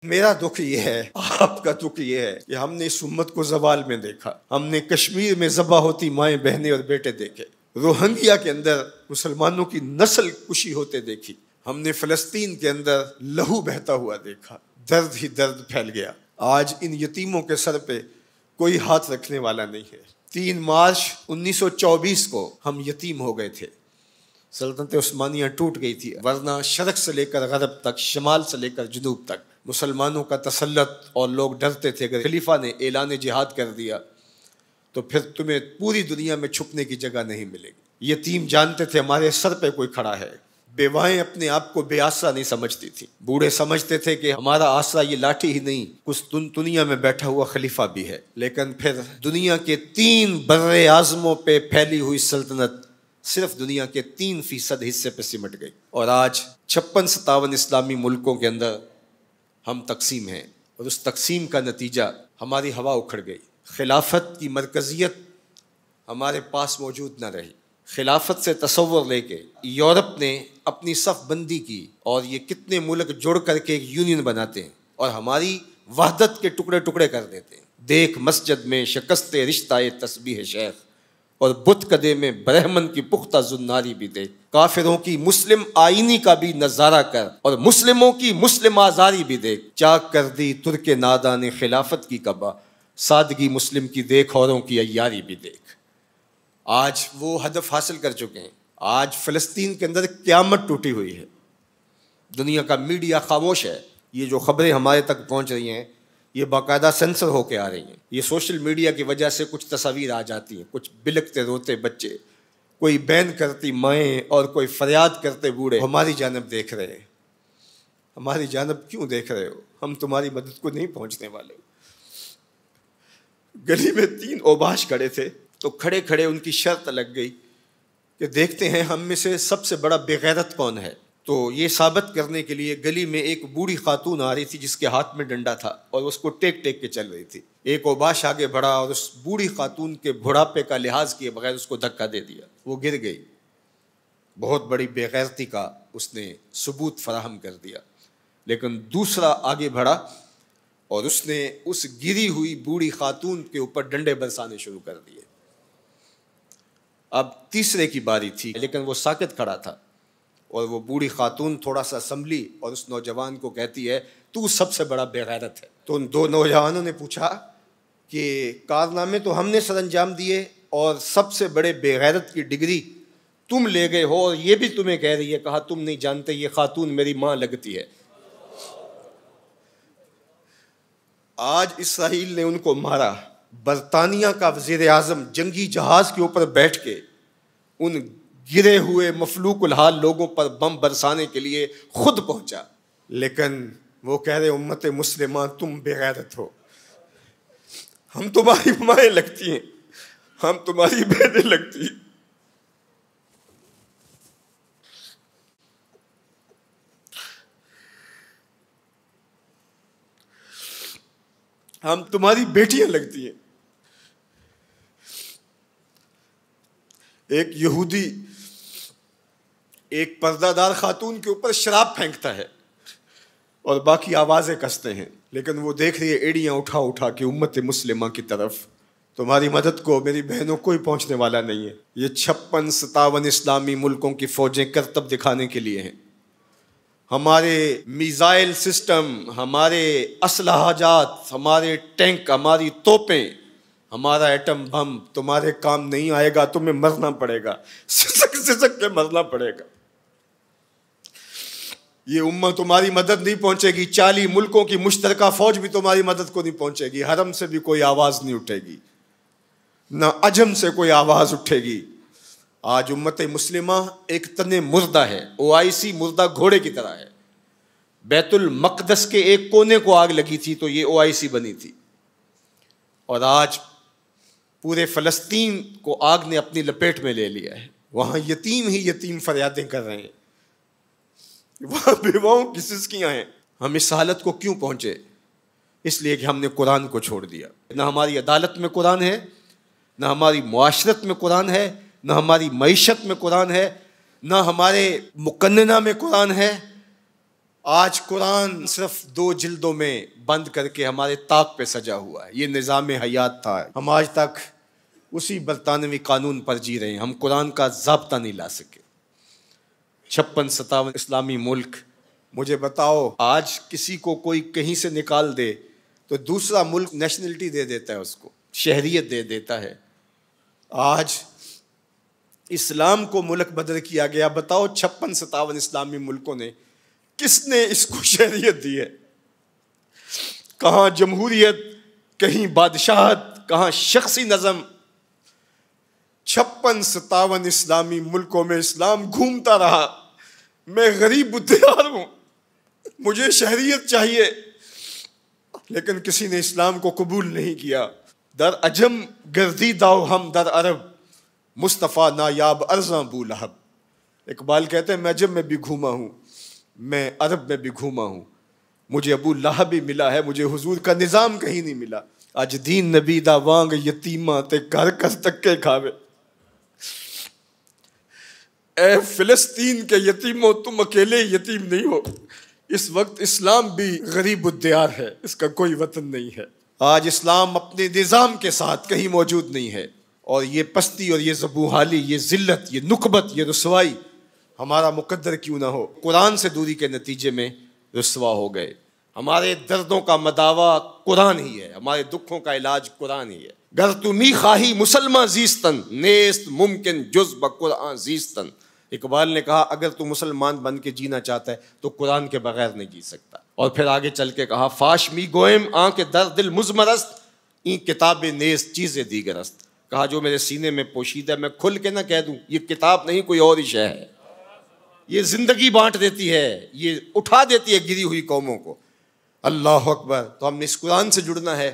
मेरा दुख ये है, आपका दुख ये है कि हमने इस उम्मत को ज़वाल में देखा। हमने कश्मीर में ज़बा होती माएँ बहनें और बेटे देखे, रोहिंग्या के अंदर मुसलमानों की नस्ल कुशी होते देखी, हमने फ़लस्तीन के अंदर लहू बहता हुआ देखा। दर्द ही दर्द फैल गया। आज इन यतीमों के सर पे कोई हाथ रखने वाला नहीं है। 3 मार्च 1924 को हम यतीम हो गए थे। सल्तनत उस्मानिया टूट गई थी, वरना शर्क से लेकर गरब तक, शमाल से लेकर जुनूब तक मुसलमानों का तसल्लुत, और लोग डरते थे अगर खलीफा ने ऐलान जिहाद कर दिया तो फिर तुम्हें पूरी दुनिया में छुपने की जगह नहीं मिलेगी। यतीम जानते थे हमारे सर पे कोई खड़ा है। बेवाएं अपने आप को बेआसरा नहीं समझती थी। बूढ़े समझते थे कि हमारा आसरा ये लाठी ही नहीं, कुछ दुनिया में बैठा हुआ खलीफा भी है। लेकिन फिर दुनिया के 3 बर्रे आज़मों पे फैली हुई सल्तनत सिर्फ दुनिया के 3% हिस्से पे सिमट गई, और आज 56-57 इस्लामी मुल्कों के अंदर हम तकसीम हैं, और उस तकसीम का नतीजा हमारी हवा उखड़ गई। खिलाफत की मरकज़ियत हमारे पास मौजूद न रही। खिलाफत से तसव्वुर लेके यूरोप ने अपनी सफ़ बंदी की, और ये कितने मुल्क जुड़ करके एक यूनियन बनाते हैं और हमारी वहदत के टुकड़े टुकड़े कर देते हैं। देख मस्जिद में शिकस्ते रिश्ता तस्बीह शेख, और बुत कदे में ब्रह्मन की पुख्ता जुन्नारी भी देख। काफिरों की मुस्लिम आईनी का भी नजारा कर, और मुस्लिमों की मुस्लिम आजारी भी देख। चाक कर दी तुर्के नादा ने खिलाफत की कबा, सादगी मुस्लिम की देख औरों की अय्यारी भी देख। आज वो हदफ हासिल कर चुके हैं। आज फ़लस्तीन के अंदर क़यामत टूटी हुई है। दुनिया का मीडिया खामोश है। ये जो खबरें हमारे तक पहुँच रही हैं ये बाकायदा सेंसर होके आ रही हैं। ये सोशल मीडिया की वजह से कुछ तस्वीर आ जाती हैं, कुछ बिलकते रोते बच्चे, कोई बैन करती माएँ और कोई फरियाद करते बूढ़े हमारी जानब देख रहे हैं। हमारी जानब क्यों देख रहे हो? हम तुम्हारी मदद को नहीं पहुँचने वाले। गली में 3 ओबाश खड़े थे, तो खड़े खड़े उनकी शर्त लग गई कि देखते हैं हम में से सबसे बड़ा बेगैरत कौन है। तो ये साबित करने के लिए गली में एक बूढ़ी खातून आ रही थी जिसके हाथ में डंडा था, और उसको टेक टेक के चल रही थी। एक ओबाश आगे बढ़ा और उस बूढ़ी खातून के बुढ़ापे का लिहाज किए बगैर उसको धक्का दे दिया। वो गिर गई। बहुत बड़ी बेगैरती का उसने सबूत फराहम कर दिया। लेकिन दूसरा आगे बढ़ा और उसने उस गिरी हुई बूढ़ी खातून के ऊपर डंडे बरसाने शुरू कर दिए। अब तीसरे की बारी थी, लेकिन वो साकित खड़ा था, और वो बूढ़ी खातून थोड़ा सा संभली और उस नौजवान को कहती है, तू सबसे बड़ा बेगैरत है। तो उन 2 नौजवानों ने पूछा कि कारनामे तो हमने सरअंजाम दिए, और सबसे बड़े बेगैरत की डिग्री तुम ले गए हो, और ये भी तुम्हें कह रही है। कहा, तुम नहीं जानते ये खातून मेरी माँ लगती है। आज इसराइल ने उनको मारा। बरतानिया का वज़ीर आज़म जंगी जहाज के ऊपर बैठ के उन गिरे हुए मफलूकुल हाल लोगों पर बम बरसाने के लिए खुद पहुंचा। लेकिन वो कह रहे, उम्मत मुस्लिमा तुम बेगैरत हो, हम तुम्हारी माएँ लगती हैं, हम तुम्हारी बहनें लगती हैं, हम तुम्हारी बेटियां लगती हैं। एक यहूदी एक पर्दादार खातून के ऊपर शराब फेंकता है और बाकी आवाज़ें कसते हैं, लेकिन वो देख रही है एड़ियाँ उठा उठा के उम्मत मुस्लिमा की तरफ। तुम्हारी मदद को मेरी बहनों कोई पहुंचने वाला नहीं है। ये 56-57 इस्लामी मुल्कों की फ़ौजें करतब दिखाने के लिए हैं। हमारे मिसाइल सिस्टम, हमारे असलहाजात, हमारे टैंक, हमारी तोपें, हमारा एटम बम तुम्हारे काम नहीं आएगा। तुम्हें मरना पड़ेगा, सिसक सिसक के मरना पड़ेगा। ये उम्मत तुम्हारी मदद नहीं पहुंचेगी। 40 मुल्कों की मुश्तरका फौज भी तुम्हारी मदद को नहीं पहुंचेगी। हरम से भी कोई आवाज नहीं उठेगी, ना अजम से कोई आवाज उठेगी। आज उम्मत मुस्लिमा एक तने मुर्दा है। OIC मुर्दा घोड़े की तरह है। बैतुल मक़दस के एक कोने को आग लगी थी तो ये OIC बनी थी, और आज पूरे फ़लस्तीन को आग ने अपनी लपेट में ले लिया है। वहाँ यतीम ही यतीम फरियादें कर रहे हैं, वहाँ बेवाओं की सिसकियाँ हैं। हम इस हालत को क्यों पहुँचे? इसलिए कि हमने कुरान को छोड़ दिया। ना हमारी अदालत में कुरान है, ना हमारी मुआशरत में कुरान है, ना हमारी मईशत में कुरान है, ना हमारे मुकन्नना में कुरान है, आज कुरान सिर्फ 2 जिल्दों में बंद करके हमारे ताक पे सजा हुआ है। ये निज़ाम हयात था। हम आज तक उसी बरतानवी कानून पर जी रहे हैं। हम कुरान का ज़ाब्ता नहीं ला सके। 56-57 इस्लामी मुल्क, मुझे बताओ, आज किसी को कोई कहीं से निकाल दे तो दूसरा मुल्क नेशनलिटी दे देता है, उसको शहरियत दे देता है। आज इस्लाम को मुल्क बदल किया गया। बताओ 56-57 इस्लामी मुल्कों ने, किसने इसको शहरियत दी है? कहाँ जमहूरियत, कहीं बादशाहत, कहाँ शख्सी नज़म। 56-57 इस्लामी मुल्कों में इस्लाम घूमता रहा। मैं गरीब बुद्धियार हूं, मुझे शहरियत चाहिए, लेकिन किसी ने इस्लाम को कबूल नहीं किया। दर अजम गर्दीदाओ हम दर अरब, मुस्तफ़ा नायाब अर्ज़ा बू लहब। इकबाल कहते हैं मैं अजम में भी घूमा हूँ, मैं अरब में भी घूमा हूँ, मुझे अबू लहब भी मिला है, मुझे हुजूर का निज़ाम कहीं नहीं मिला। अज दीन नबी दा वांग यतीमा ते घर कर तक्के खावे। ए फिलिस्तीन के यतीमों, तुम अकेले यतीम नहीं हो। इस वक्त इस्लाम भी गरीब बुद्धियार है, इसका कोई वतन नहीं है। आज इस्लाम अपने निज़ाम के साथ कहीं मौजूद नहीं है। और ये पस्ती और ये ज़बूहाली, ये ज़िल्लत, ये नुकबत, ये रुसवाई हमारा मुकद्दर क्यों ना हो, कुरान से दूरी के नतीजे में रुसवा हो गए। हमारे दर्दों का मदावा कुरान ही है, हमारे दुखों का इलाज कुरान ही है। गर तुमी खाही मुसलमान जीस्तन, नेस्त मुमकिन जुज़ ब कुरान जीस्तन। इकबाल ने कहा अगर तू मुसलमान बन के जीना चाहता है तो कुरान के बगैर नहीं जी सकता। और फिर आगे चल के कहा फाश मी गोएम आंके दर दिल मुजमरस्त, ई किताब नेस्त चीज़ें दीगरस्त। कहा जो मेरे सीने में पोशीदा, मैं खुल के ना कह दूं ये किताब नहीं कोई और ही शय है। ये जिंदगी बांट देती है, ये उठा देती है गिरी हुई कौमों को। अल्लाह अकबर। तो हमने इस कुरान से जुड़ना है,